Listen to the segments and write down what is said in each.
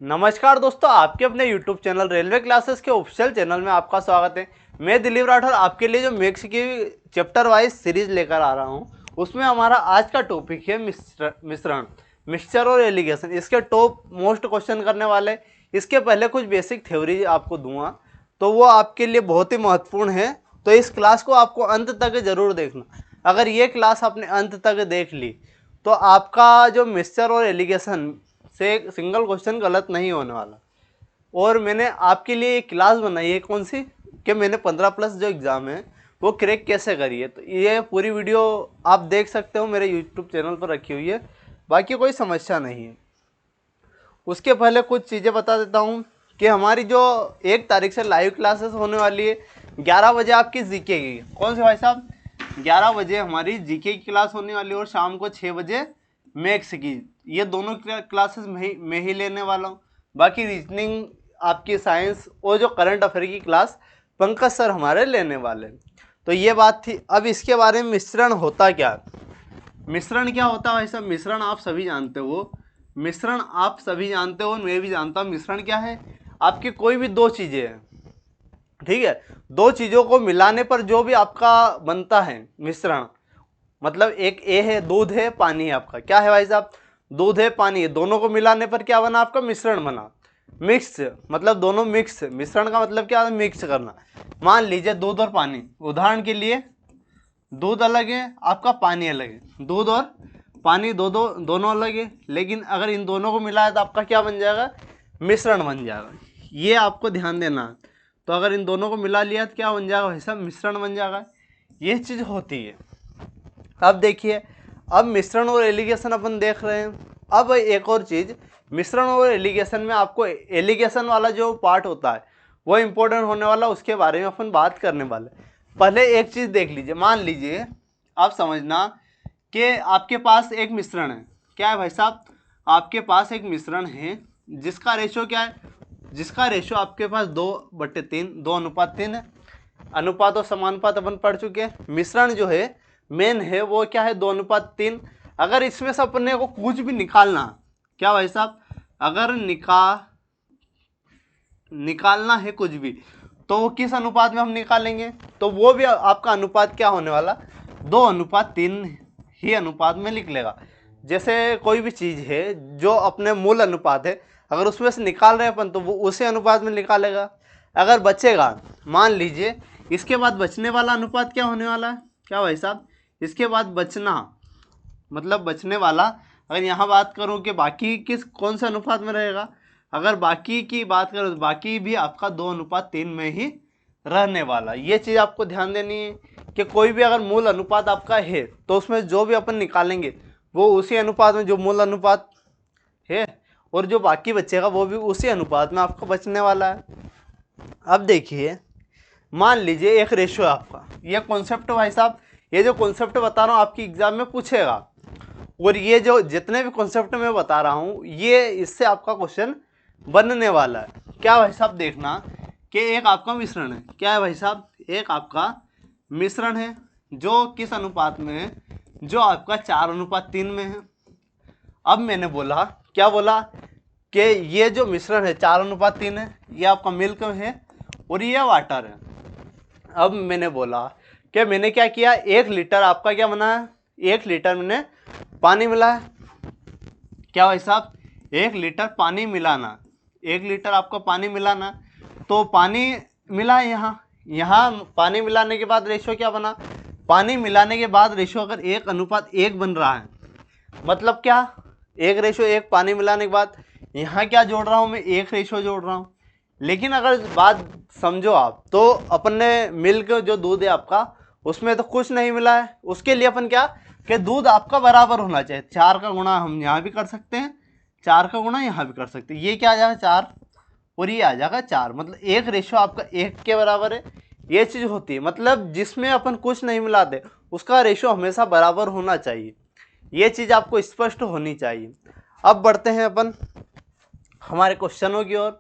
नमस्कार दोस्तों, आपके अपने YouTube चैनल रेलवे क्लासेस के ऑफिशियल चैनल में आपका स्वागत है। मैं दिलीप राठौर आपके लिए जो मैथ्स की चैप्टर वाइज सीरीज लेकर आ रहा हूं, उसमें हमारा आज का टॉपिक है मिश्रण, मिक्सचर और एलिगेशन। इसके टॉप मोस्ट क्वेश्चन करने वाले। इसके पहले कुछ बेसिक थ्योरी आपको दूंगा, तो वो आपके लिए बहुत ही महत्वपूर्ण है। तो इस क्लास को आपको अंत तक जरूर देखना। अगर ये क्लास आपने अंत तक देख ली तो आपका जो मिक्सचर और एलिगेशन से सिंगल क्वेश्चन गलत नहीं होने वाला। और मैंने आपके लिए एक क्लास बनाई है, कौन सी, कि मैंने 15+ जो एग्ज़ाम है वो क्रैक कैसे करी है। तो ये पूरी वीडियो आप देख सकते हो, मेरे यूट्यूब चैनल पर रखी हुई है। बाकी कोई समस्या नहीं है। उसके पहले कुछ चीज़ें बता देता हूँ कि हमारी जो 1 तारीख से लाइव क्लासेस होने वाली है। 11 बजे आपकी जीके की, कौन से भाई साहब, 11 बजे हमारी जीके की क्लास होने वाली है और शाम को 6 बजे मैथ्स की। ये दोनों क्लासेस मैं ही लेने वाला हूँ। बाकी रीजनिंग, आपकी साइंस और जो करंट अफेयर की क्लास पंकज सर हमारे लेने वाले। तो ये बात थी। अब इसके बारे में मिश्रण होता क्या, मिश्रण क्या होता है भाई साहब। मिश्रण आप सभी जानते हो, मिश्रण आप सभी जानते हो, मैं भी जानता हूँ। मिश्रण क्या है, आपकी कोई भी दो चीज़ें हैं, ठीक है, दो चीज़ों को मिलाने पर जो भी आपका बनता है मिश्रण, मतलब एक ए है, दूध है, पानी है। आपका क्या है भाई साहब, दूध है, पानी है, दोनों को मिलाने पर क्या बना, आपका मिश्रण बना। मिक्स मतलब दोनों मिक्स, मिश्रण का मतलब क्या है, मिक्स करना। मान लीजिए दूध और पानी, उदाहरण के लिए दूध अलग है, आपका पानी अलग है। दूध और पानी दोनों अलग है, लेकिन अगर इन दोनों को मिलाया तो आपका क्या बन जाएगा, मिश्रण बन जाएगा। ये आपको ध्यान देना। तो अगर इन दोनों को मिला लिया तो क्या बन जाएगा भाई साहब, मिश्रण बन जाएगा। ये चीज़ होती है। अब देखिए, अब मिश्रण और एलिगेशन अपन देख रहे हैं। अब एक और चीज़, मिश्रण और एलिगेशन में आपको एलिगेशन वाला जो पार्ट होता है वो इम्पोर्टेंट होने वाला, उसके बारे में अपन बात करने वाले। पहले एक चीज़ देख लीजिए। मान लीजिए, आप समझना कि आपके पास एक मिश्रण है। क्या है भाई साहब, आपके पास एक मिश्रण है जिसका रेशो क्या है, जिसका रेशो आपके पास 2/3, 2:3 है। अनुपात और समानुपात अपन पढ़ चुके हैं। मिश्रण जो है मेन है वो क्या है, 2:3। अगर इसमें से अपने को कुछ भी निकालना, क्या भाई साहब, अगर निकालना है कुछ भी, तो वो किस अनुपात में हम निकालेंगे, तो वो भी आपका अनुपात क्या होने वाला, 2:3 ही अनुपात में लिख लेगा। जैसे कोई भी चीज़ है जो अपने मूल अनुपात है, अगर उसमें से निकाल रहे अपन तो वो उसी अनुपात में निकालेगा। अगर बचेगा, मान लीजिए इसके बाद बचने वाला अनुपात क्या होने वाला है, क्या भाई साहब, इसके बाद बचना मतलब बचने वाला, अगर यहाँ बात करूँ कि बाकी किस कौन से अनुपात में रहेगा, अगर बाकी की बात करें तो बाकी भी आपका 2:3 में ही रहने वाला। ये चीज़ आपको ध्यान देनी है कि कोई भी अगर मूल अनुपात आपका है तो उसमें जो भी अपन निकालेंगे वो उसी अनुपात में जो मूल अनुपात है, और जो बाकी बचेगा वो भी उसी अनुपात में आपका बचने वाला है। अब देखिए, मान लीजिए एक रेशियो है आपका। ये कॉन्सेप्ट भाई साहब, ये जो कॉन्सेप्ट बता रहा हूँ आपकी एग्जाम में पूछेगा, और ये जो जितने भी कॉन्सेप्ट मैं बता रहा हूँ ये इससे आपका क्वेश्चन बनने वाला है। क्या भाई साहब, देखना कि एक आपका मिश्रण है। क्या है भाई साहब, एक आपका मिश्रण है जो किस अनुपात में है, जो आपका 4:3 में है। अब मैंने बोला, क्या बोला, कि ये जो मिश्रण है 4:3 है, ये आपका मिल्क है और ये वाटर है। अब मैंने बोला कि मैंने क्या किया, 1 लीटर आपका क्या बना है, 1 लीटर मैंने पानी मिला है। क्या भाई साहब, 1 लीटर पानी मिलाना, 1 लीटर आपको पानी मिलाना, तो पानी मिला है यहाँ पानी मिलाने के बाद रेशो क्या बना, पानी मिलाने के बाद रेशो अगर 1:1 बन रहा है, मतलब क्या, 1:1 पानी मिलाने के बाद यहाँ क्या जोड़ रहा हूँ मैं, 1 रेशो जोड़ रहा हूँ। लेकिन अगर बात समझो आप, तो अपन ने मिल्क जो दूध है आपका, उसमें तो कुछ नहीं मिला है। उसके लिए अपन क्या, कि दूध आपका बराबर होना चाहिए। 4 का गुणा हम यहाँ भी कर सकते हैं, 4 का गुणा यहाँ भी कर सकते हैं। ये क्या आ जाएगा, 4, और ये आ जाएगा 4, मतलब 1 रेशो आपका 1 के बराबर है। ये चीज़ होती है, मतलब जिसमें अपन कुछ नहीं मिलाते उसका रेशो हमेशा बराबर होना चाहिए। ये चीज़ आपको स्पष्ट होनी चाहिए। अब बढ़ते हैं अपन हमारे क्वेश्चनों की ओर।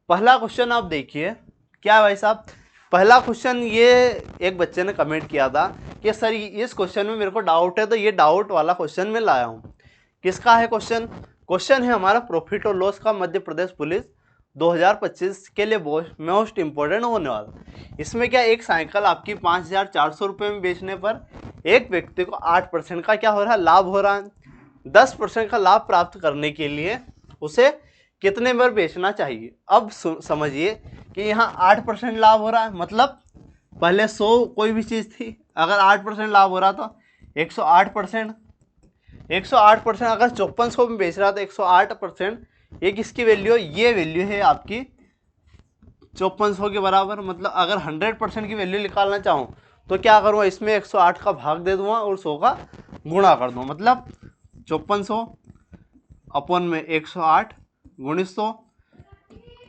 पहला क्वेश्चन आप देखिए। क्या भाई साहब, पहला क्वेश्चन, ये एक बच्चे ने कमेंट किया था कि सर इस क्वेश्चन में मेरे को डाउट है, तो ये डाउट वाला क्वेश्चन मैं लाया हूँ। किसका है क्वेश्चन, क्वेश्चन है हमारा प्रॉफिट और लॉस का मध्य प्रदेश पुलिस 2025 के लिए मोस्ट इम्पोर्टेंट होने वाला। इसमें क्या, एक साइकिल आपकी 5,400 रुपये में बेचने पर एक व्यक्ति को 8% का क्या हो रहा है, लाभ हो रहा है। 10% का लाभ प्राप्त करने के लिए उसे कितने बार बेचना चाहिए। अब समझिए कि यहाँ 8% लाभ हो रहा है, मतलब पहले 100 कोई भी चीज़ थी, अगर 8% लाभ हो रहा तो 108%। 108% अगर 5400 में बेच रहा तो 108% ये किसकी वैल्यू है, ये वैल्यू है आपकी 5400 के बराबर। मतलब अगर 100% की वैल्यू निकालना चाहूँ तो क्या करूँगा, इसमें 108 का भाग दे दूंगा और 100 का गुणा कर दूँगा। मतलब 5400 अपन में 108 गुणित 100।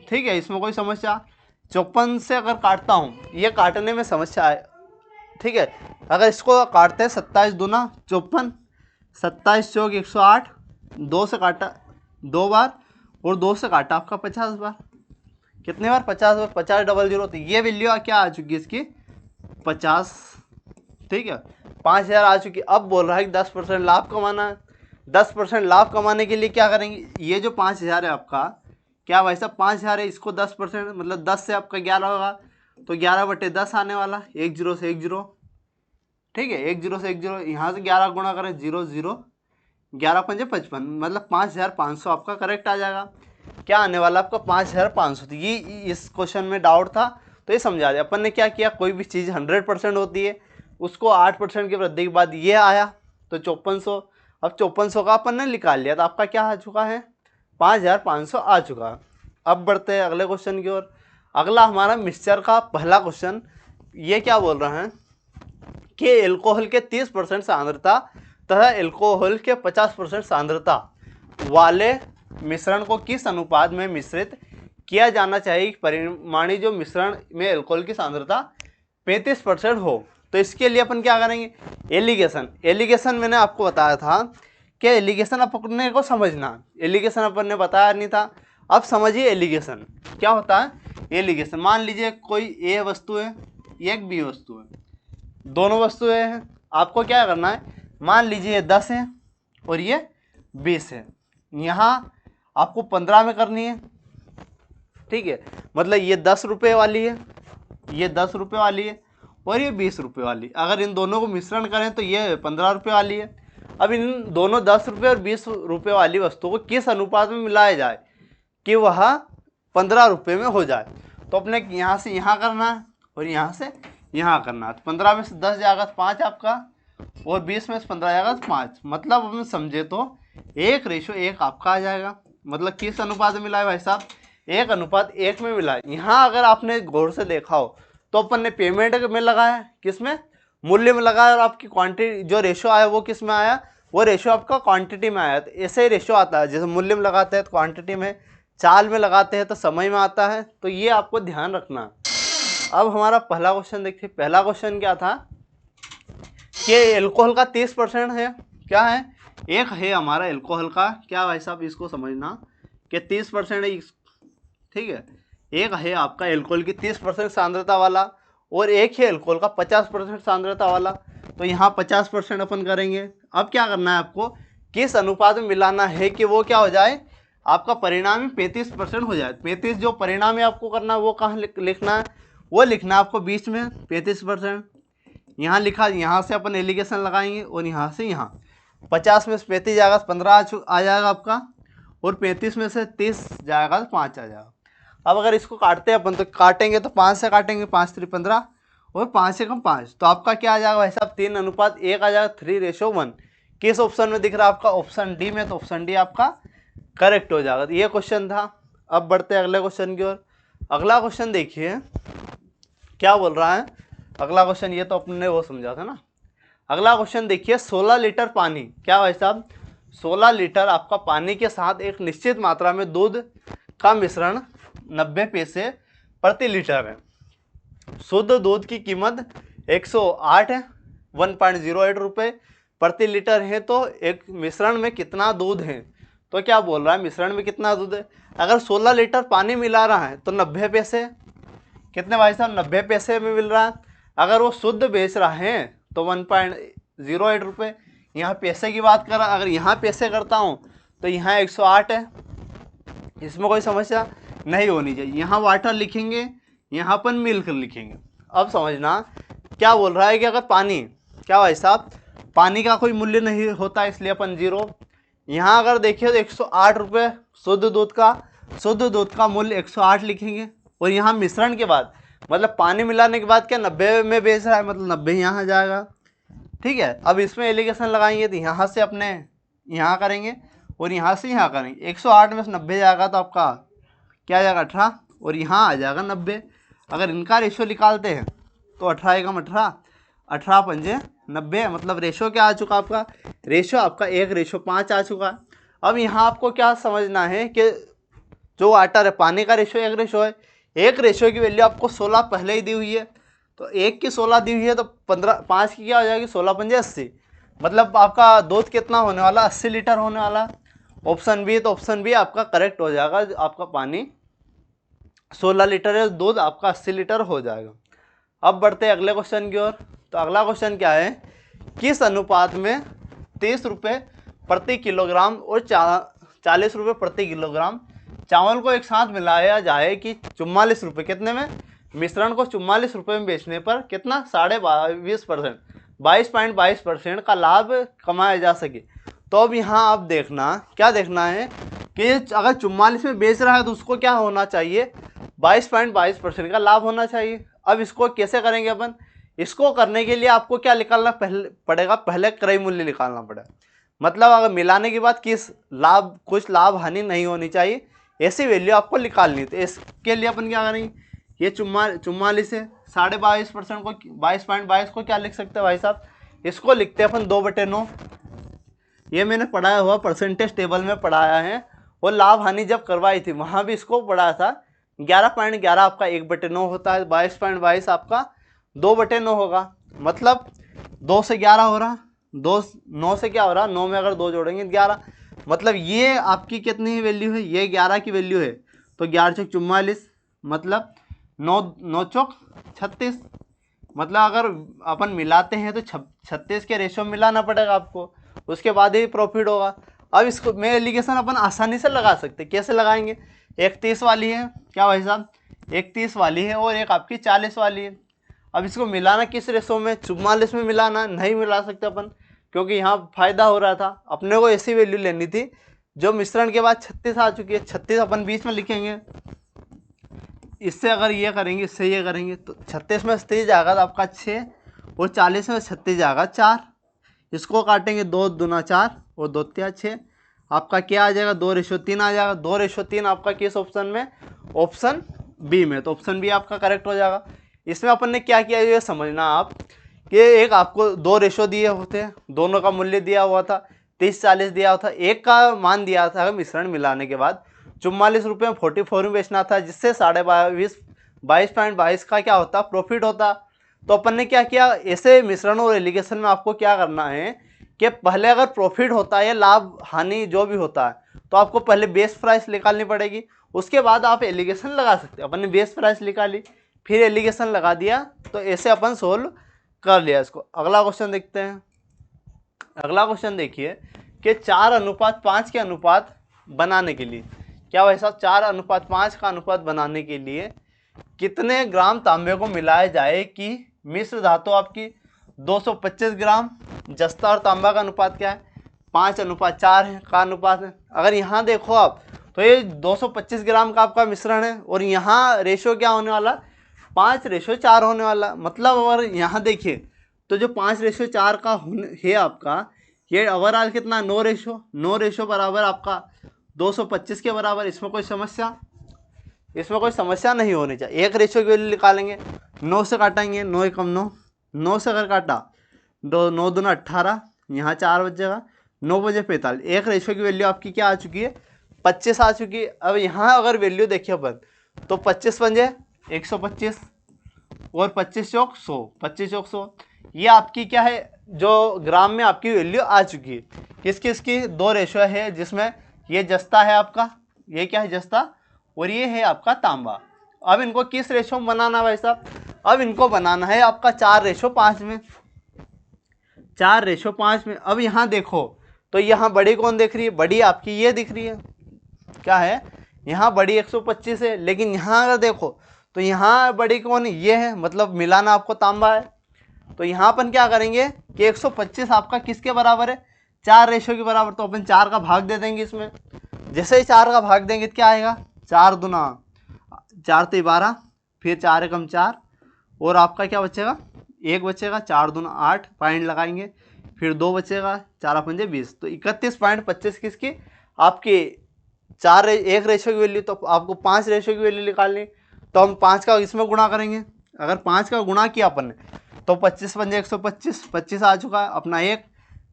ठीक है, इसमें कोई समस्या, 54 से अगर काटता हूँ, ये काटने में समस्या है। ठीक है, अगर इसको काटते हैं 27 दूना 54, 27 चौक 108, 2 से काटा 2 बार और 2 से काटा आपका 50 बार। कितने बार, 50 बार, 50 डबल 0। तो ये वैल्यू क्या आ चुकी है इसकी, 50। ठीक है, 5,000 आ चुकी। अब बोल रहा है कि 10% लाभ कमाना है। 10% लाभ कमाने के लिए क्या करेंगे, ये जो 5,000 है आपका, क्या भाई साहब 5,000 है, इसको 10% मतलब 10 से आपका 11 होगा, तो 11/10 आने वाला, 1 0 से 1 0। ठीक है, 1 0 से 1 0, यहाँ से 11 गुणा करें 0 0, 11 पंजे 55, मतलब 5,500 आपका करेक्ट आ जाएगा। क्या आने वाला आपका 5,500। तो ये इस क्वेश्चन में डाउट था तो ये समझा दिया। अपन ने क्या किया, कोई भी चीज़ 100% होती है, उसको 8% की वृद्धि के बाद ये आया तो 5400। अब 5400 का अपन ने निकाल लिया तो आपका क्या आ चुका है, 5,500 आ चुका है। अब बढ़ते हैं अगले क्वेश्चन की ओर। अगला हमारा मिक्सचर का पहला क्वेश्चन, ये क्या बोल रहा है कि एल्कोहल के 30% सांद्रता तथा एल्कोहल के 50% सांद्रता वाले मिश्रण को किस अनुपात में मिश्रित किया जाना चाहिए, परिमाणी जो मिश्रण में एल्कोहल की सांद्रता 35% हो। तो इसके लिए अपन क्या करेंगे, एलिगेशन मैंने आपको बताया था कि एलिगेशन अपने को समझना, एलिगेशन अपन ने बताया नहीं था। अब समझिए एलिगेशन क्या होता है। एलिगेशन, मान लीजिए कोई ए वस्तु है, एक बी वस्तु है, दोनों वस्तुएं हैं। आपको क्या करना है, मान लीजिए ये 10 है और ये 20 है, यहाँ आपको 15 में करनी है। ठीक है, मतलब ये 10 रुपये वाली है, ये 10 रुपये वाली है और ये 20 रुपये वाली। अगर इन दोनों को मिश्रण करें तो ये 15 रुपये वाली है। अब इन दोनों 10 रुपये और 20 रुपये वाली वस्तु को किस अनुपात में मिलाया जाए कि वह 15 रुपये में हो जाए। तो अपने यहाँ से यहाँ करना है और यहाँ से यहाँ करना है। 15 में से 10 जाएगा 5 आपका, और 20 में से 15 जाएगा 5। मतलब हम समझे तो 1:1 आपका आ जाएगा। मतलब किस अनुपात में मिला है भाई साहब, 1:1 में मिला है। यहाँ अगर आपने गौर से देखा हो तो अपन ने पेमेंट में लगाया, किस में, मूल्य में लगाया, और आपकी क्वांटिटी जो रेशो आया वो किस में आया, वो रेशो आपका क्वांटिटी में आया। तो ऐसे ही रेशो आता है, जैसे मूल्य में लगाते हैं तो क्वांटिटी में, चाल में लगाते हैं तो समय में आता है। तो ये आपको ध्यान रखना। अब हमारा पहला क्वेश्चन देखिए। पहला क्वेश्चन क्या था कि एल्कोहल का 30% है, क्या है, एक है हमारा एल्कोहल का, क्या भाई साहब इसको समझना कि 30% है। ठीक है, एक है आपका एल्कोहल की 30% सांद्रता वाला और एक है एल्कोहल का 50% सांद्रता वाला। तो यहाँ 50% अपन करेंगे। अब क्या करना है आपको, किस अनुपात में मिलाना है कि वो क्या हो जाए, आपका परिणामी 35% हो जाए। 35 जो परिणाम है आपको करना है वो कहाँ लिखना है, वो लिखना है आपको बीच में 35%। यहाँ लिखा, यहाँ से अपन एलिगेशन लगाएंगे और यहाँ से यहाँ 50 में से 35 जाएगा 15 आ जाएगा आपका, और 35 में से 30 जाएगा तो 5 आ जाएगा। अब अगर इसको काटते हैं अपन तो काटेंगे तो 5 से काटेंगे, 5 3 15 और 5 से कम 5, तो आपका क्या आ जाएगा भाई साहब 3:1 आ जाएगा, 3:1। किस ऑप्शन में दिख रहा है आपका, ऑप्शन डी में। तो ऑप्शन डी आपका करेक्ट हो जाएगा। तो ये क्वेश्चन था। अब बढ़ते हैं अगले क्वेश्चन की ओर। अगला क्वेश्चन देखिए क्या बोल रहा है। अगला क्वेश्चन ये तो अपने वो समझा था ना। अगला क्वेश्चन देखिए, 16 लीटर पानी, क्या भाई साहब 16 लीटर आपका पानी के साथ एक निश्चित मात्रा में दूध का मिश्रण 90 पैसे प्रति लीटर है। शुद्ध दूध की कीमत 108 है, 1.08 रुपये प्रति लीटर है। तो एक मिश्रण में कितना दूध है, तो क्या बोल रहा है मिश्रण में कितना दूध है। अगर 16 लीटर पानी मिला रहा है तो 90 पैसे, कितने भाई साहब 90 पैसे में मिल रहा है। अगर वो शुद्ध बेच रहा है तो 1.08 रुपये। यहाँ पैसे की बात कर रहा, अगर यहाँ पैसे करता हूँ तो यहाँ 108 है, इसमें कोई समस्या नहीं होनी चाहिए। यहाँ वाटर लिखेंगे, यहाँ पर मिल्क लिखेंगे। अब समझना क्या बोल रहा है कि अगर पानी, क्या भाई साहब, पानी का कोई मूल्य नहीं होता इसलिए अपन 0। यहाँ अगर देखिए तो 108 रुपये शुद्ध दूध का मूल्य 108 लिखेंगे। और यहाँ मिश्रण के बाद मतलब पानी मिलाने के बाद क्या 90 में बेच रहा है, मतलब 90 यहाँ जाएगा। ठीक है, अब इसमें एलिगेशन लगाएंगे तो यहाँ से अपने यहाँ करेंगे और यहाँ से यहाँ करेंगे। 108 में से 90 जाएगा तो आपका क्या आ जाएगा 18, और यहाँ आ जाएगा 90। अगर इनका रेशो निकालते हैं तो 18 एकम 18, 18 पंजे 90, मतलब रेशो क्या आ चुका आपका, रेशो आपका 1:5 आ चुका। अब यहाँ आपको क्या समझना है कि जो वाटर है, पानी का रेशो 1 रेशो है, 1 रेशो की वैल्यू आपको 16 पहले ही दी हुई है, तो 1 की 16 दी हुई है तो 5 की क्या हो जाएगी, 16 पंजे 80, मतलब आपका दूध कितना होने वाला, 80 लीटर होने वाला। ऑप्शन बी, तो ऑप्शन बी आपका करेक्ट हो जाएगा, आपका पानी 16 लीटर है, दूध आपका 80 लीटर हो जाएगा। अब बढ़ते हैं अगले क्वेश्चन की ओर। तो अगला क्वेश्चन क्या है, किस अनुपात में 30 रुपये प्रति किलोग्राम और 40 रुपये प्रति किलोग्राम चावल को एक साथ मिलाया जाए कि 44 रुपये, कितने में, मिश्रण को 44 रुपये में बेचने पर कितना 22.5%, 22.22% का लाभ कमाया जा सके। तो अब यहाँ आप देखना, क्या देखना है कि अगर 44 में बेच रहा है तो उसको क्या होना चाहिए, 22.22% का लाभ होना चाहिए। अब इसको कैसे करेंगे अपन, इसको करने के लिए आपको क्या निकालना पड़ेगा, पहले क्रय मूल्य निकालना पड़ेगा। मतलब अगर मिलाने के बाद कुछ लाभ हानि नहीं होनी चाहिए, ऐसी वैल्यू आपको निकालनी। तो इसके लिए अपन क्या करेंगे, ये 44 है, 22.5% को 22.22 को क्या लिख सकते हैं भाई साहब, इसको लिखते हैं अपन 2/9। ये मैंने पढ़ाया हुआ परसेंटेज टेबल में पढ़ाया है, और लाभ हानि जब करवाई थी वहाँ भी इसको पढ़ाया था। 11.11 आपका 1/9 होता है, 22.22 आपका 2/9 होगा, मतलब 2 से 11 हो रहा, 9 से क्या हो रहा, 9 में अगर 2 जोड़ेंगे 11, मतलब ये आपकी कितनी वैल्यू है, ये 11 की वैल्यू है, तो 11 चौक 44, मतलब 9 चौक 36, मतलब अगर अपन मिलाते हैं तो 36 के रेशो में मिलाना पड़ेगा आपको, उसके बाद ही प्रॉफिट होगा। अब इसको में एलिगेशन अपन आसानी से लगा सकते, कैसे लगाएंगे, एक 30 वाली है, क्या भाई साहब, एक 30 वाली है और एक आपकी 40 वाली है। अब इसको मिलाना किस रेशो में, 44 में मिलाना, नहीं मिला सकते अपन, क्योंकि यहाँ फायदा हो रहा था। अपने को ऐसी वैल्यू लेनी थी जो मिश्रण के बाद 36 आ चुकी है, 36 अपन बीच में लिखेंगे, इससे अगर ये करेंगे इससे ये करेंगे तो 36 में 30 जाएगा तो आपका 6, और 40 में 36 जाएगा 4, इसको काटेंगे 2 दूना 4 और 2 तिया 6, आपका क्या आ जाएगा, 2:3 आ जाएगा। 2:3 आपका किस ऑप्शन में, ऑप्शन बी में, तो ऑप्शन बी आपका करेक्ट हो जाएगा। इसमें अपन ने क्या किया ये समझना आप, कि एक आपको 2 रेशो दिए होते हैं, दोनों का मूल्य दिया हुआ था, 30-40 दिया हुआ था, एक का मान दिया था मिश्रण मिलाने के बाद 44 रुपये में 44 में बेचना था, जिससे 22.22 का क्या होता, प्रॉफिट होता। तो अपन ने क्या किया, ऐसे मिश्रण और एलिगेशन में आपको क्या करना है कि पहले अगर प्रॉफिट होता है या लाभ हानि जो भी होता है तो आपको पहले बेस प्राइस निकालनी पड़ेगी, उसके बाद आप एलिगेशन लगा सकते हैं। अपन ने बेस प्राइस निकाली, फिर एलिगेशन लगा दिया, तो ऐसे अपन सोल्व कर लिया इसको। अगला क्वेश्चन देखते हैं। अगला क्वेश्चन देखिए कि 4:5 के अनुपात बनाने के लिए, क्या भाई साहब, 4:5 का अनुपात बनाने के लिए कितने ग्राम तांबे को मिलाया जाए कि मिश्र धातु आपकी 225 ग्राम, जस्ता और तांबा का अनुपात क्या है, 5:4 है का अनुपात है। अगर यहाँ देखो आप तो ये 225 ग्राम का आपका मिश्रण है, और यहाँ रेशो क्या होने वाला, 5:4 होने वाला। मतलब अगर यहाँ देखिए तो जो 5:4 का है आपका, ये ओवरऑल कितना, 9 रेशो बराबर आपका 225 के बराबर। इसमें कोई समस्या नहीं होनी चाहिए। 1 रेशो की वैल्यू निकालेंगे, 9 से काटेंगे, 9 एकम 9, 9 से अगर काटा 9 दूना 18, यहाँ 4 बचेगा, 9 बजे 45, 1 रेशो की वैल्यू आपकी क्या आ चुकी है, 25 आ चुकी है। अब यहाँ अगर वैल्यू देखिए अपन तो 25 पंजे 125 और 25 चौक 100, 25 चौक 100, ये आपकी क्या है, जो ग्राम में आपकी वैल्यू आ चुकी है। किसकी 2 रेशो है, जिसमें ये जस्ता है आपका, ये क्या है जस्ता, और ये है आपका तांबा। अब इनको किस रेशो में बनाना है भाई साहब, अब इनको बनाना है आपका 4:5 में, 4:5 में। अब यहाँ देखो तो यहाँ बड़ी कौन दिख रही है? बड़ी आपकी ये दिख रही है, क्या है यहाँ बड़ी 125 है। लेकिन यहाँ अगर देखो तो यहाँ बड़ी कौन है? ये है, मतलब मिलाना आपको तांबा है। तो यहाँ अपन क्या करेंगे कि 125 आपका किसके बराबर है? 4 रेशो के बराबर। तो अपन 4 का भाग दे देंगे इसमें। जैसे ही 4 का भाग देंगे तो क्या आएगा? 4 दूना 4 तो 12, फिर 4 एकम 4, और आपका क्या बचेगा? 1 बचेगा। 4 दूना 8, पॉइंट लगाएंगे, फिर 2 बचेगा, 4 पंजे 20। तो 31.25 किसकी? आपकी 1 रेशो की वैल्यू। तो आपको 5 रेशो की वैल्यू निकालनी, तो हम 5 का इसमें गुणा करेंगे। अगर 5 का गुणा किया अपन ने तो 25 पंजे 125, 25 आ चुका है अपना। 1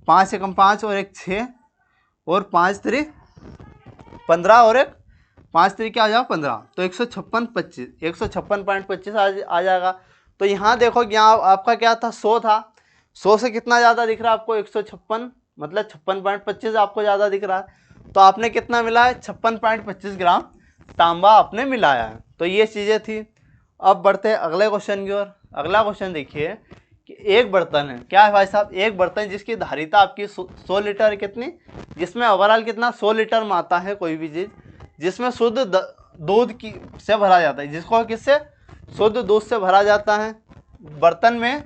5 एकम 5 और 1 6, और 5 3 15, और 1 5 3 क्या आ जाएगा? 15। तो 156.25 आ जाएगा। तो यहाँ देखो यहाँ आपका क्या था? 100 था। 100 से कितना ज़्यादा दिख रहा है आपको? 156, मतलब 56.25 आपको ज़्यादा दिख रहा है। तो आपने कितना मिला है? 56.25 ग्राम तांबा आपने मिलाया है। तो ये चीज़ें थी। अब बढ़ते हैं अगले क्वेश्चन की ओर। अगला क्वेश्चन देखिए कि एक बर्तन है, क्या है भाई साहब? एक बर्तन जिसकी धारिता आपकी 100 लीटर कितनी, जिसमें ओवरऑल कितना 100 लीटर में आता है कोई भी चीज़, जिसमें शुद्ध दूध की से भरा जाता है, जिसको किससे? शुद्ध दूध से भरा जाता है। बर्तन में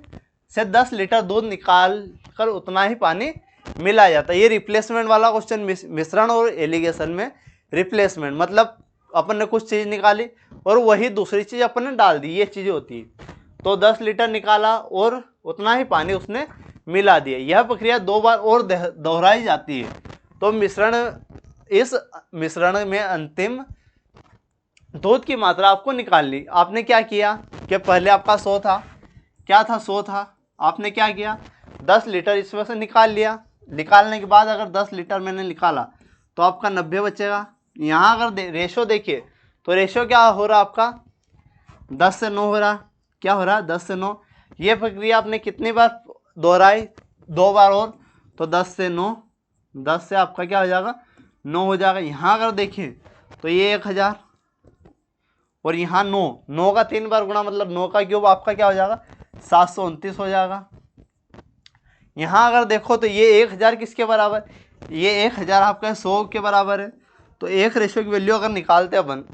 से 10 लीटर दूध निकाल कर उतना ही पानी मिलाया जाता है। ये रिप्लेसमेंट वाला क्वेश्चन, मिश्रण और एलिगेशन में रिप्लेसमेंट, मतलब अपन ने कुछ चीज़ निकाली और वही दूसरी चीज़ अपन ने डाल दी, ये चीज़ें होती है। तो 10 लीटर निकाला और उतना ही पानी उसने मिला दिया। यह प्रक्रिया 2 बार और दोहराई जाती है। तो इस मिश्रण में अंतिम दूध की मात्रा आपको निकालनी। आपने क्या किया कि पहले आपका 100 था, क्या था? 100 था। आपने क्या किया? 10 लीटर इसमें से निकाल लिया। निकालने के बाद अगर 10 लीटर मैंने निकाला तो आपका 90 बचेगा। यहाँ अगर रेशो देखिए तो रेशो क्या हो रहा आपका? 10 से 9 हो रहा। क्या हो रहा है? 10 से 9। ये प्रक्रिया आपने कितनी बार दोहराई? 2 बार और। तो 10 से 9, 10 से आपका क्या हो जाएगा? 9 हो जाएगा। यहाँ अगर देखिए तो ये 1000, और यहाँ 9 का 3 बार गुणा, मतलब 9 का क्यूब आपका क्या हो जाएगा? 729 हो जाएगा। यहाँ अगर देखो तो ये 1000 किसके बराबर? ये 1000 आपका 100 के बराबर है। तो 1 रेशो की वैल्यू अगर निकालते अपन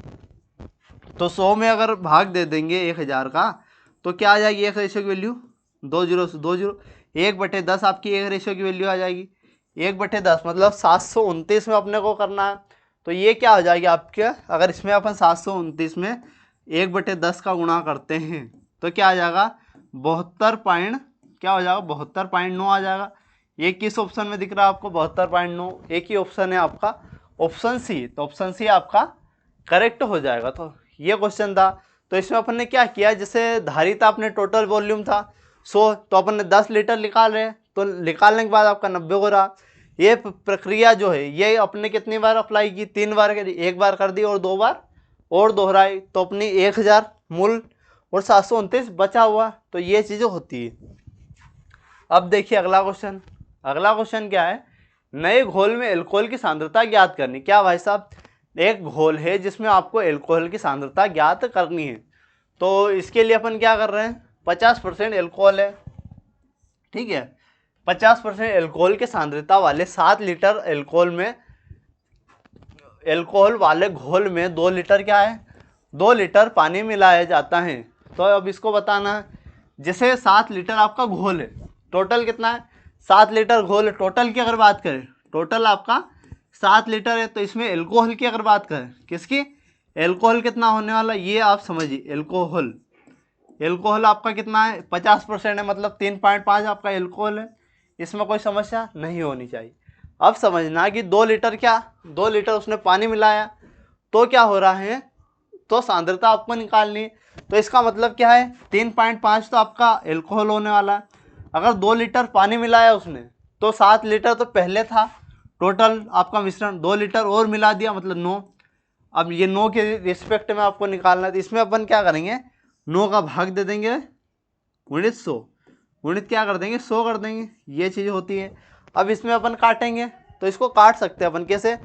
तो 100 में अगर भाग दे देंगे 1000 का तो क्या आ जाएगी? 1 रेशो की वैल्यू 2 जीरो से 2 जीरो, 1/10 आपकी 1 रेशो की वैल्यू आ जाएगी। 1/10 मतलब 729 में अपने को करना है। तो ये क्या हो जाएगी आपके? अगर इसमें अपन 729 में 1/10 का गुणा करते हैं तो क्या आ जाएगा? 72 पॉइंट क्या हो जाएगा? 72.9 आ जाएगा। ये किस ऑप्शन में दिख रहा है आपको? 72.9। एक ही ऑप्शन है आपका, ऑप्शन सी। तो ऑप्शन सी आपका करेक्ट हो जाएगा। तो ये क्वेश्चन था। तो इसमें अपन ने क्या किया? जैसे धारिता अपने टोटल वॉल्यूम था 100, तो अपन ने 10 लीटर निकाल रहे हैं, तो निकालने के बाद आपका 90 हो रहा। ये प्रक्रिया जो है ये अपने कितनी बार अप्लाई की? 3 बार करी। 1 बार कर दी और 2 बार और दोहराई। तो अपनी 1000 मूल और 729 बचा हुआ। तो ये चीज़ें होती है। अब देखिए अगला क्वेश्चन। अगला क्वेश्चन क्या है? नए घोल में अल्कोहल की सांद्रता ज्ञात करनी। क्या भाई साहब? एक घोल है जिसमें आपको अल्कोहल की सांद्रता ज्ञात करनी है। तो इसके लिए अपन क्या कर रहे हैं? 50% अल्कोहल है, ठीक है। 50% अल्कोहल की सांद्रता वाले 7 लीटर अल्कोहल वाले घोल में 2 लीटर क्या है? 2 लीटर पानी मिलाया जाता है। तो अब इसको बताना है। जैसे 7 लीटर आपका घोल है, टोटल कितना है? 7 लीटर घोल है। टोटल की अगर बात करें, टोटल आपका 7 लीटर है। तो इसमें अल्कोहल की अगर बात करें, किसकी? अल्कोहल कितना होने वाला ये आप समझिए। अल्कोहल आपका कितना है? 50% है, मतलब 3.5 आपका अल्कोहल है। इसमें कोई समस्या नहीं होनी चाहिए। अब समझना कि 2 लीटर क्या? 2 लीटर उसने पानी मिलाया तो क्या हो रहा है? तो सांद्रता आपको निकालनी है। तो इसका मतलब क्या है? 3.5 तो आपका अल्कोहल होने वाला है। अगर 2 लीटर पानी मिलाया उसने तो 7 लीटर तो पहले था टोटल आपका मिश्रण, 2 लीटर और मिला दिया मतलब 9। अब ये 9 के रिस्पेक्ट में आपको निकालना है। तो इसमें अपन क्या करेंगे? 9 का भाग दे देंगे गुणित 100, गुणित क्या कर देंगे? 100 कर देंगे। ये चीज़ होती है। अब इसमें अपन काटेंगे तो इसको काट सकते हैं अपन कैसे?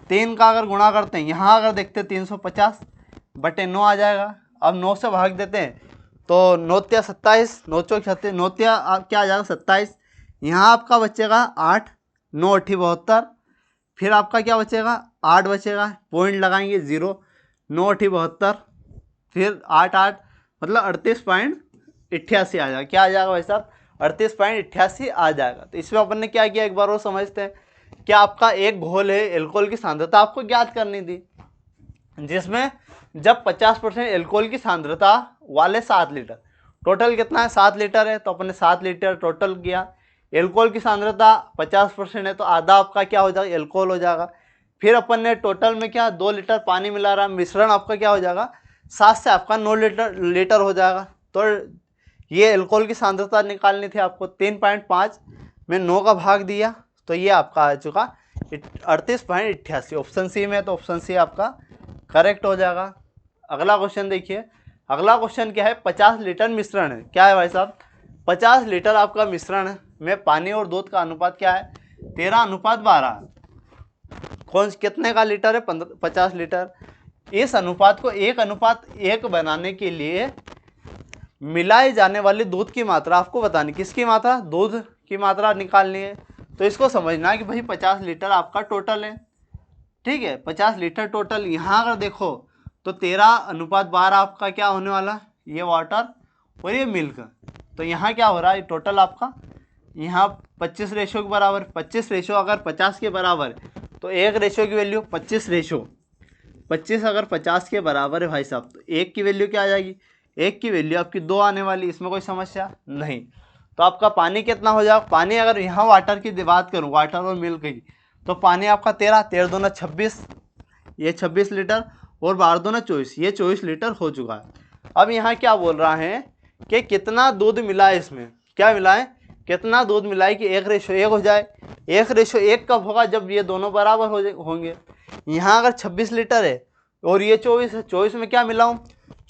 3 का अगर गुणा करते हैं, यहाँ अगर देखते हैं 350/9 आ जाएगा। अब 9 से भाग देते हैं तो 9 × 27, 9 × 36, 9 क्या आ जाएगा? 27। यहाँ आपका बचेगा 8, 9 8 72, फिर आपका क्या बचेगा 8 बचेगा, पॉइंट लगाएंगे 0, 9 8 72, फिर 8 8 मतलब 38.88 आ जाएगा। क्या आ जाएगा भाई साहब 38.88 आ जाएगा। तो इसमें अपन ने क्या किया एक बार और समझते हैं। क्या आपका एक घोल है, एल्कोहल की सांद्रता आपको ज्ञात करनी थी, जिसमें जब 50% एल्कोहल की सांद्रता वाले 7 लीटर, टोटल कितना है 7 लीटर है, तो अपन ने 7 लीटर टोटल किया। एल्कोहल की सांद्रता 50% है, तो आधा आपका क्या हो जाएगा एल्कोहल हो जाएगा। फिर अपन ने टोटल में क्या 2 लीटर पानी मिला रहा, मिश्रण आपका क्या हो जाएगा 7 से आपका 9 लीटर हो जाएगा। तो ये एल्कोहल की सांद्रता निकालनी थी आपको, 3.5 में 9 का भाग दिया, तो ये आपका आ चुका 38.88। ऑप्शन सी में, तो ऑप्शन सी आपका करेक्ट हो जाएगा। अगला क्वेश्चन देखिए। अगला क्वेश्चन क्या है, 50 लीटर मिश्रण है। क्या है भाई साहब 50 लीटर आपका मिश्रण में पानी और दूध का अनुपात क्या है 13:12। कौन कितने का लीटर है 50 लीटर। इस अनुपात को 1:1 बनाने के लिए मिलाए जाने वाले दूध की मात्रा आपको बतानी, किसकी मात्रा दूध की मात्रा निकालनी है। तो इसको समझना है कि भाई 50 लीटर आपका टोटल है, ठीक है 50 लीटर टोटल। यहाँ अगर देखो तो 13:12 आपका क्या होने वाला, ये वाटर और ये मिल्क। तो यहाँ क्या हो रहा है टोटल आपका, यहाँ 25 रेशो के बराबर, 25 रेशो अगर 50 के बराबर तो 1 रेशो की वैल्यू 25 रेशो 25 अगर 50 के बराबर है भाई साहब, तो 1 की वैल्यू क्या आ जाएगी, 1 की वैल्यू आपकी 2 आने वाली, इसमें कोई समस्या नहीं। तो आपका पानी कितना हो जाएगा, पानी अगर यहाँ वाटर की बात करूँ, वाटर और मिल्क की, तो पानी आपका 13 दूना 26, ये 26 लीटर, और 12 दूना 24, ये 24 लीटर हो चुका है। अब यहाँ क्या बोल रहा है कि कितना दूध मिला है, इसमें क्या मिला है, कितना दूध मिला है कि 1:1 हो जाए। 1:1 कब होगा, जब ये दोनों बराबर होंगे। यहाँ अगर 26 लीटर है और ये 24 है, 24 में क्या मिलाऊँ,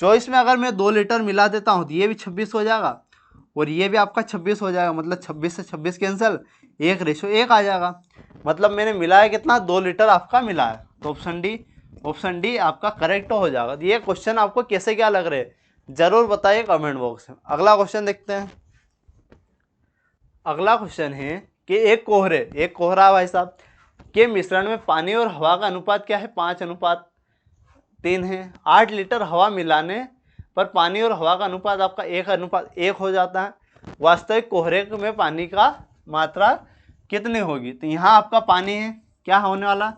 24 में अगर मैं 2 लीटर मिला देता हूँ तो ये भी 26 हो जाएगा और ये भी आपका 26 हो जाएगा, मतलब 26 से 26 कैंसिल, 1:1 आ जाएगा। मतलब मैंने मिलाया कितना 2 लीटर आपका मिला है। तो ऑप्शन डी आपका करेक्ट हो जाएगा। तो ये क्वेश्चन आपको कैसे क्या लग रहे हैं जरूर बताइए कमेंट बॉक्स में। अगला क्वेश्चन देखते हैं। अगला क्वेश्चन है कि एक कोहरा भाई साहब के मिश्रण में पानी और हवा का अनुपात क्या है 5:3 है। 8 लीटर हवा मिलाने पर पानी और हवा का अनुपात आपका 1:1 हो जाता है। वास्तविक कोहरे में पानी का मात्रा कितनी होगी। तो यहाँ आपका पानी है, क्या होने वाला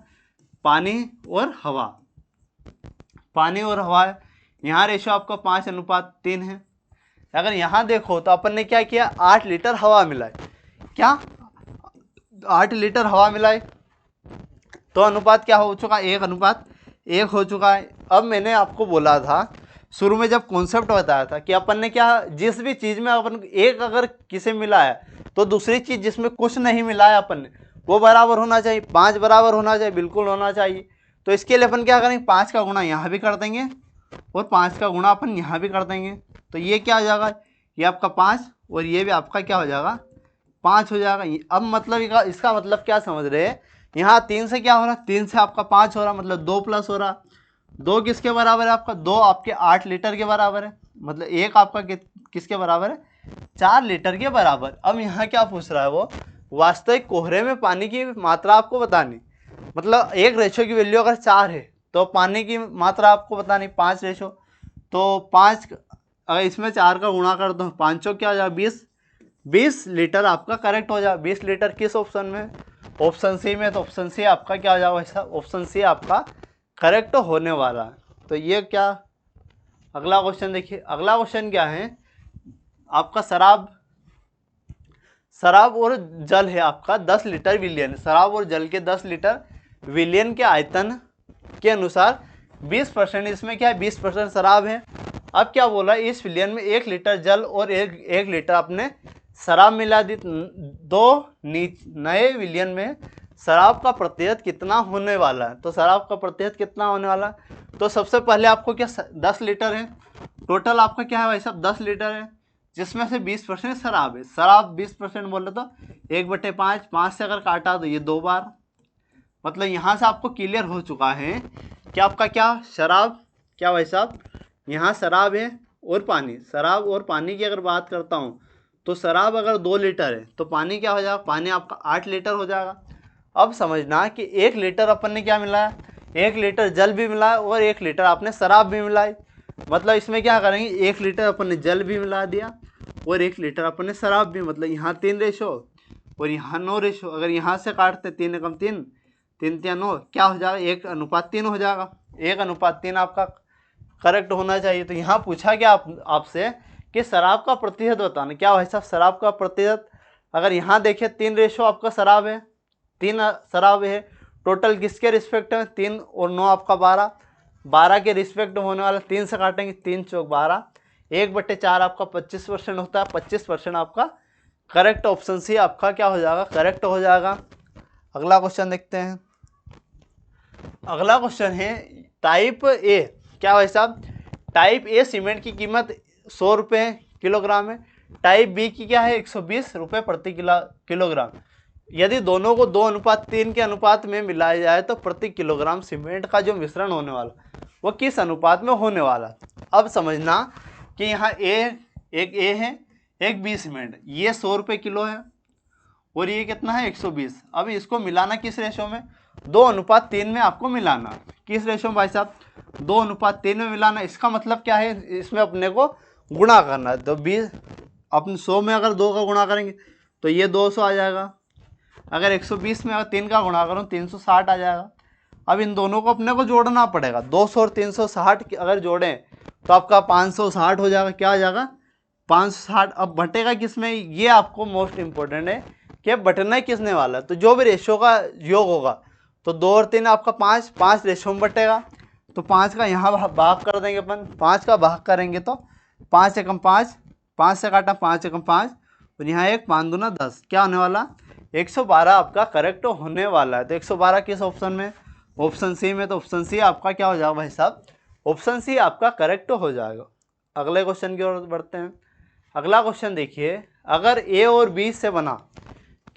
पानी और हवा, पानी और हवा है। यहाँ रेशो आपका 5:3 है। अगर यहाँ देखो तो अपन ने क्या किया 8 लीटर हवा मिलाए, क्या 8 लीटर हवा मिलाए, तो अनुपात क्या हो चुका 1:1 हो चुका है। अब मैंने आपको बोला था शुरू में जब कॉन्सेप्ट बताया था कि अपन ने क्या जिस भी चीज़ में अपन एक अगर किसे मिला है तो दूसरी चीज़ जिसमें कुछ नहीं मिलाया अपन ने वो बराबर होना चाहिए, 5 बराबर होना चाहिए, बिल्कुल होना चाहिए। तो इसके लिए अपन क्या करेंगे 5 का गुणा यहाँ भी कर देंगे और 5 का गुणा अपन यहाँ भी कर देंगे। तो ये क्या हो जाएगा, ये आपका 5 और ये भी आपका क्या हो जाएगा 5 हो जाएगा। अब मतलब इसका मतलब क्या समझ रहे हैं, यहाँ 3 से क्या हो रहा है 3 से आपका 5 हो रहा, मतलब 2 प्लस हो रहा। 2 किसके बराबर है आपका 2 आपके 8 लीटर के बराबर है, मतलब 1 आपका किसके बराबर है 4 लीटर के बराबर। अब यहाँ क्या पूछ रहा है वो वास्तविक कोहरे में पानी की मात्रा आपको बतानी, मतलब 1 रेशो की वैल्यू अगर 4 है तो पानी की मात्रा आपको बतानी 5 रेशो। तो 5 अगर इसमें 4 का गुणा कर दो 5 क्या हो जाएगा 20 लीटर आपका करेक्ट हो जाएगा। 20 लीटर किस ऑप्शन में, ऑप्शन सी में। तो ऑप्शन सी आपका क्या हो जाएगा ऐसा, ऑप्शन सी आपका करेक्ट होने वाला है। तो ये क्या, अगला क्वेश्चन देखिए। अगला क्वेश्चन क्या है आपका शराब और जल है आपका 10 लीटर विलियन, शराब और जल के 10 लीटर विलियन के आयतन के अनुसार 20% इसमें क्या है 20% शराब है। अब क्या बोला इस विलियन में 1 लीटर जल और 1 लीटर आपने शराब मिला दी, दो नए विलियन में शराब का प्रतिशत कितना होने वाला है। तो शराब का प्रतिशत कितना होने वाला है, तो सबसे पहले आपको क्या 10 लीटर है, टोटल आपका क्या है भाई साहब 10 लीटर है, जिसमें से 20% शराब है। शराब 20% बोले तो 1/5, 5 से अगर काटा तो ये 2 बार, मतलब यहाँ से आपको क्लियर हो चुका है कि आपका क्या शराब क्या भाई साहब, यहाँ शराब है और पानी, शराब और पानी की अगर बात करता हूँ तो शराब अगर 2 लीटर है तो पानी क्या हो जाएगा, पानी आपका 8 लीटर हो जाएगा। अब समझना कि 1 लीटर अपन ने क्या मिलाया, 1 लीटर जल भी मिलाया और 1 लीटर आपने शराब भी मिलाई। मतलब इसमें क्या करेंगे, 1 लीटर अपन ने जल भी मिला दिया और 1 लीटर अपन ने शराब भी, मतलब यहाँ 3 रेशो और यहाँ 9 रेशो। अगर यहाँ से काटते 3 एकम 3, 3 तिया 9, क्या हो जाएगा, 1:3 हो जाएगा। 1:3 आपका करेक्ट होना चाहिए। तो यहाँ पूछा क्या आपसे कि शराब का प्रतिशत बताना। क्या भाई साहब, शराब का प्रतिशत अगर यहाँ देखिए 3 रेशो आपका शराब है, 3 शराब है। टोटल किसके रिस्पेक्ट में, 3 और 9 आपका 12, 12 के रिस्पेक्ट होने वाला 3 से काटेंगे, 3 चौक 12, 1/4 आपका 25% होता है। 25% आपका करेक्ट ऑप्शन सी आपका क्या हो जाएगा, करेक्ट हो जाएगा। अगला क्वेश्चन देखते हैं। अगला क्वेश्चन है टाइप ए। क्या भाई साहब, टाइप ए सीमेंट की कीमत 100 रुपये किलोग्राम है, टाइप बी की क्या है 120 रुपये प्रति किलोग्राम। यदि दोनों को 2:3 के अनुपात में मिलाया जाए तो प्रति किलोग्राम सीमेंट का जो मिश्रण होने वाला वो किस अनुपात में होने वाला। अब समझना कि यहाँ एक ए है, एक बी सीमेंट, ये 100 रुपये किलो है और ये कितना है 120। अब इसको मिलाना किस रेशो में, 2:3 में आपको मिलाना। किस रेशो में भाई साहब, 2:3 में मिलाना। इसका मतलब क्या है, इसमें अपने को गुणा करना है। तो 20 अपन 100 में अगर 2 का गुणा करेंगे तो ये 200 आ जाएगा। अगर 120 में अगर 3 का गुणा करूँ 360 आ जाएगा। अब इन दोनों को अपने को जोड़ना पड़ेगा। 200 और 360 अगर जोड़ें तो आपका 560 हो जाएगा। क्या हो जाएगा, 560। अब बटेगा किस में, ये आपको मोस्ट इंपॉर्टेंट है कि बटना किसने वाला है। तो जो भी रेशो का योग होगा तो 2 और 3 आपका 5, 5 रेशो में बटेगा। तो 5 का यहाँ भाग कर देंगे अपन, 5 का भाग करेंगे तो 5 एकम 5, 5 से काटा 5 एकम 5 और यहाँ 1, 5 दूना 10, क्या होने वाला 112 आपका करेक्ट होने वाला है। तो 112 किस ऑप्शन में, ऑप्शन सी में। तो ऑप्शन सी आपका क्या हो जाएगा भाई साहब, ऑप्शन सी आपका करेक्ट हो जाएगा। अगले क्वेश्चन की ओर बढ़ते हैं। अगला क्वेश्चन देखिए, अगर ए और बी से बना,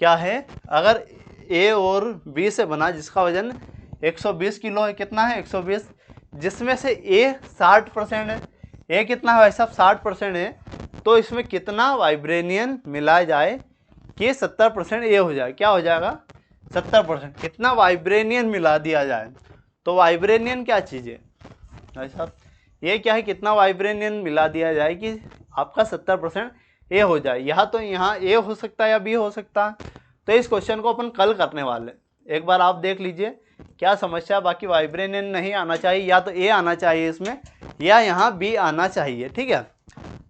क्या है, अगर ए और बी से बना जिसका वजन 120 किलो है, कितना है 120, जिसमें से ए 60% है, ए कितना है भाई साहब 60% है, तो इसमें कितना वाइब्रेनियन मिलाया जाए कि 70% ए हो जाए। क्या हो जाएगा 70%, कितना वाइब्रेनियन मिला दिया जाए। तो वाइब्रेनियन क्या चीज़ है भाई साहब, ये क्या है, कितना वाइब्रेनियन मिला दिया जाए कि आपका 70% ए हो जाए। यहाँ तो यहाँ ए हो सकता है या बी हो सकता है। तो इस क्वेश्चन को अपन कल करने वाले, एक बार आप देख लीजिए क्या समस्या। बाकी वाइब्रेनियन नहीं आना चाहिए, या तो ए आना चाहिए इसमें या यहाँ बी आना चाहिए, ठीक है।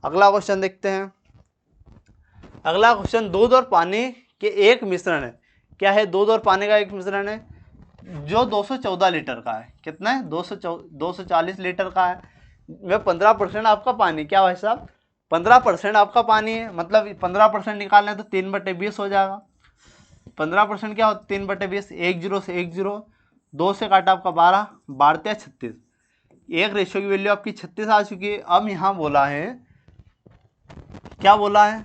अगला क्वेश्चन देखते हैं। अगला क्वेश्चन, दूध और पानी के एक मिश्रण है। क्या है, दूध और पानी का एक मिश्रण है जो 214 लीटर का है। कितना है, 240 लीटर का है। में 15% आपका पानी, क्या भाई साहब 15% आपका पानी है। मतलब 15% निकालना है तो 3/20 हो जाएगा। 15% क्या होता है 3/20, 10 से 10, 2 से काटा आपका 12, 12 36, एक रेशो की वैल्यू आपकी 36 आ चुकी है। अब यहाँ बोला है, क्या बोला है,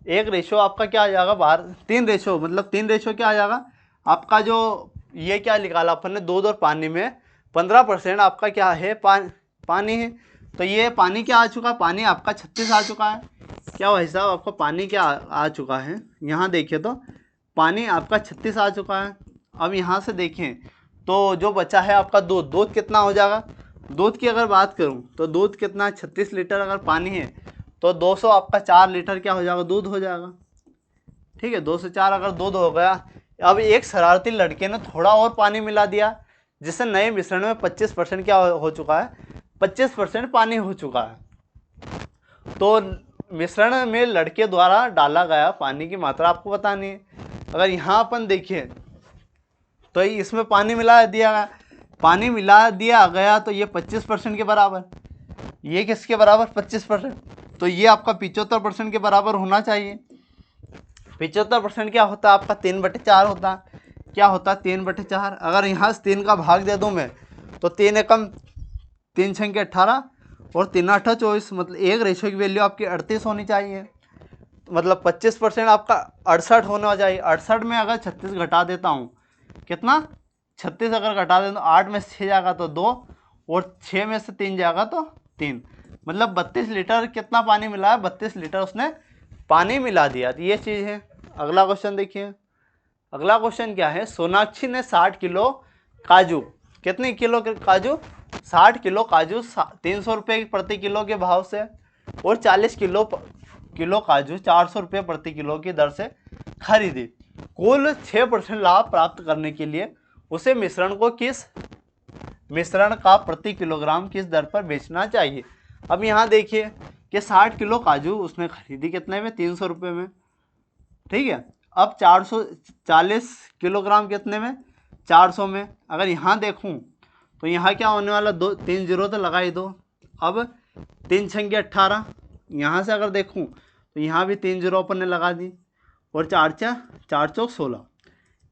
एक रेशो आपका क्या आ जाएगा बाहर, 3 रेशो, मतलब 3 रेशो क्या आ जाएगा आपका, जो ये क्या निकाला अपन ने, दूध और पानी में 15% आपका क्या है, पानी है। तो ये पानी क्या आ चुका है, पानी आपका 36 आ चुका है। क्या भाई साहब आपका पानी क्या आ चुका है, यहाँ देखिए तो पानी आपका 36 आ चुका है। अब यहाँ से देखें तो जो बचा है आपका दूध, दूध कितना हो जाएगा। दूध की अगर बात करूँ तो दूध कितना है, 36 लीटर अगर पानी है तो 200 आपका 4 लीटर क्या हो जाएगा, दूध हो जाएगा, ठीक है। 204 अगर दूध हो गया। अब एक शरारती लड़के ने थोड़ा और पानी मिला दिया जिससे नए मिश्रण में 25% क्या हो चुका है, 25% पानी हो चुका है। तो मिश्रण में लड़के द्वारा डाला गया पानी की मात्रा आपको बतानी है। अगर यहाँ अपन देखिए तो इसमें पानी मिला दिया गया, पानी मिला दिया गया तो ये 25% के बराबर, ये किसके बराबर 25%, तो ये आपका 75% के बराबर होना चाहिए। 75% क्या होता है आपका 3/4 होता है। क्या होता है 3/4। अगर यहाँ से 3 का भाग दे दूँ मैं तो 3 एकम 3 छंके 18 और 3 8 24, मतलब एक रेशो की वैल्यू आपकी 38 होनी चाहिए। मतलब 25% आपका 68 होना चाहिए। 68 में अगर 36 घटा देता हूँ, कितना 36 अगर घटा दें तो 8 में से 6 जाएगा तो 2 और 6 में से 3 जाएगा तो 3, मतलब 32 लीटर कितना पानी मिला है, 32 लीटर उसने पानी मिला दिया। तो ये चीज़ है। अगला क्वेश्चन देखिए। अगला क्वेश्चन क्या है, सोनाक्षी ने 60 किलो काजू, कितने किलो के काजू, 60 किलो काजू 300 रुपये प्रति किलो के भाव से और 40 किलो काजू 400 रुपये प्रति किलो की दर से खरीदी। कुल 6% लाभ प्राप्त करने के लिए उसे मिश्रण का प्रति किलोग्राम किस दर पर बेचना चाहिए। अब यहाँ देखिए कि 60 किलो काजू उसने खरीदी कितने में, 300 रुपये में, ठीक है। अब 440 किलोग्राम कितने में, 400 में। अगर यहाँ देखूँ तो यहाँ क्या होने वाला, 3 जीरो तो लगा ही दो। अब 3 छंगे 18, यहाँ से अगर देखूँ तो यहाँ भी 3 जीरो अपन ने लगा दी और 4 चौक 16।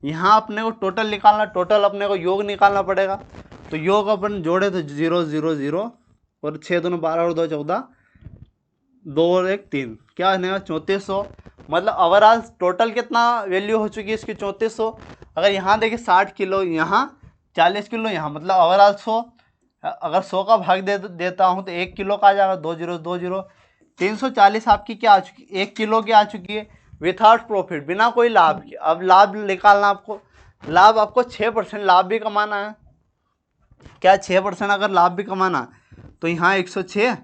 यहाँ अपने को टोटल निकालना, टोटल अपने को योग निकालना पड़ेगा। तो योग अपन जोड़े तो 0 0 0 और 6 दूनी 12 और 2 14, 2 और 1 3, क्या बनेगा 3400। मतलब ओवरऑल टोटल कितना वैल्यू हो चुकी है इसकी, 3400। अगर यहाँ देखिए 60 किलो यहाँ, 40 किलो यहाँ, मतलब ओवरऑल 100। अगर 100 का भाग देता हूँ तो 1 किलो का आ जाएगा, 2 जीरो 2 जीरो। 340 आपकी क्या आ चुकी, 1 किलो की आ चुकी है विथआउट प्रॉफिट, बिना कोई लाभ के। अब लाभ निकालना आपको, लाभ आपको 6% लाभ भी कमाना है। क्या 6% अगर लाभ भी कमाना है तो यहाँ 106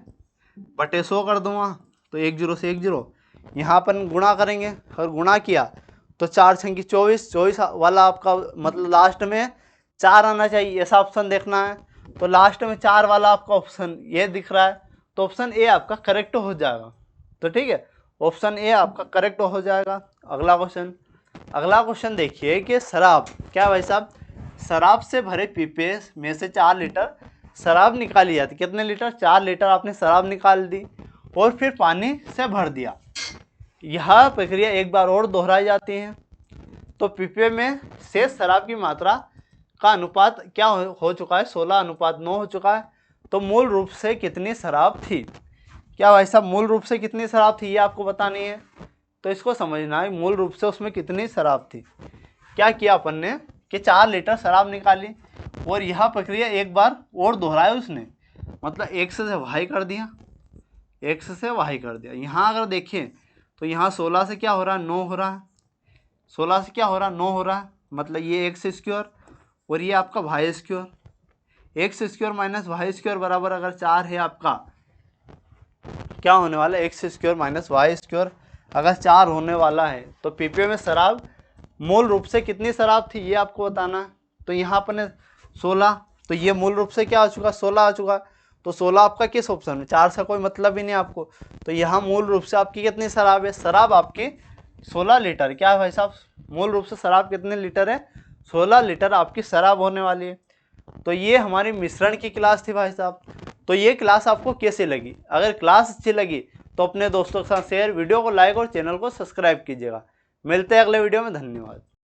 बटे 100 कर दूंगा, तो 1 जीरो से 1 जीरो। यहाँ अपन गुणा करेंगे, अगर गुणा किया तो 4 छंगी 24, 24 वाला आपका मतलब लास्ट में 4 आना चाहिए, ऐसा ऑप्शन देखना है। तो लास्ट में 4 वाला आपका ऑप्शन ये दिख रहा है, तो ऑप्शन ए आपका करेक्ट हो जाएगा। तो ठीक है, ऑप्शन ए आपका करेक्ट हो जाएगा। अगला क्वेश्चन देखिए कि शराब, क्या भाई साहब, शराब से भरे पीपे में से 4 लीटर शराब निकाली जाती। कितने लीटर, 4 लीटर आपने शराब निकाल दी और फिर पानी से भर दिया। यह प्रक्रिया एक बार और दोहराई जाती है। तो पीपे में से शराब की मात्रा का अनुपात क्या हो चुका है, 16:9 हो चुका है। तो मूल रूप से कितनी शराब थी, क्या भाई साहब मूल रूप से कितनी शराब थी ये आपको बतानी है। तो इसको समझना है, मूल रूप से उसमें कितनी शराब थी। क्या किया अपन ने कि 4 लीटर शराब निकाली और यह प्रक्रिया एक बार और दोहराई उसने, मतलब x से y कर दिया, x से y कर दिया। यहाँ अगर देखें तो यहाँ 16 से क्या हो रहा है, 9 हो रहा है, 16 से क्या हो रहा है, 9 हो रहा है। मतलब ये x स्क्वायर और ये आपका y square, x square minus y square बराबर अगर 4 है आपका, क्या होने वाला है, x square minus y square अगर 4 होने वाला है तो पीपे में शराब मूल रूप से कितनी शराब थी ये आपको बताना है। तो यहाँ पर 16, तो ये मूल रूप से क्या आ चुका, 16 आ चुका। तो 16 आपका किस ऑप्शन में, 4 से कोई मतलब ही नहीं आपको। तो यहाँ मूल रूप से आपकी कितनी शराब है, शराब आपकी 16 लीटर। क्या है भाई साहब, मूल रूप से शराब कितने लीटर है, 16 लीटर आपकी शराब होने वाली है। तो ये हमारी मिश्रण की क्लास थी भाई साहब। तो ये क्लास आपको कैसे लगी, अगर क्लास अच्छी लगी तो अपने दोस्तों के साथ शेयर, वीडियो को लाइक और चैनल को सब्सक्राइब कीजिएगा। मिलते हैं अगले वीडियो में, धन्यवाद।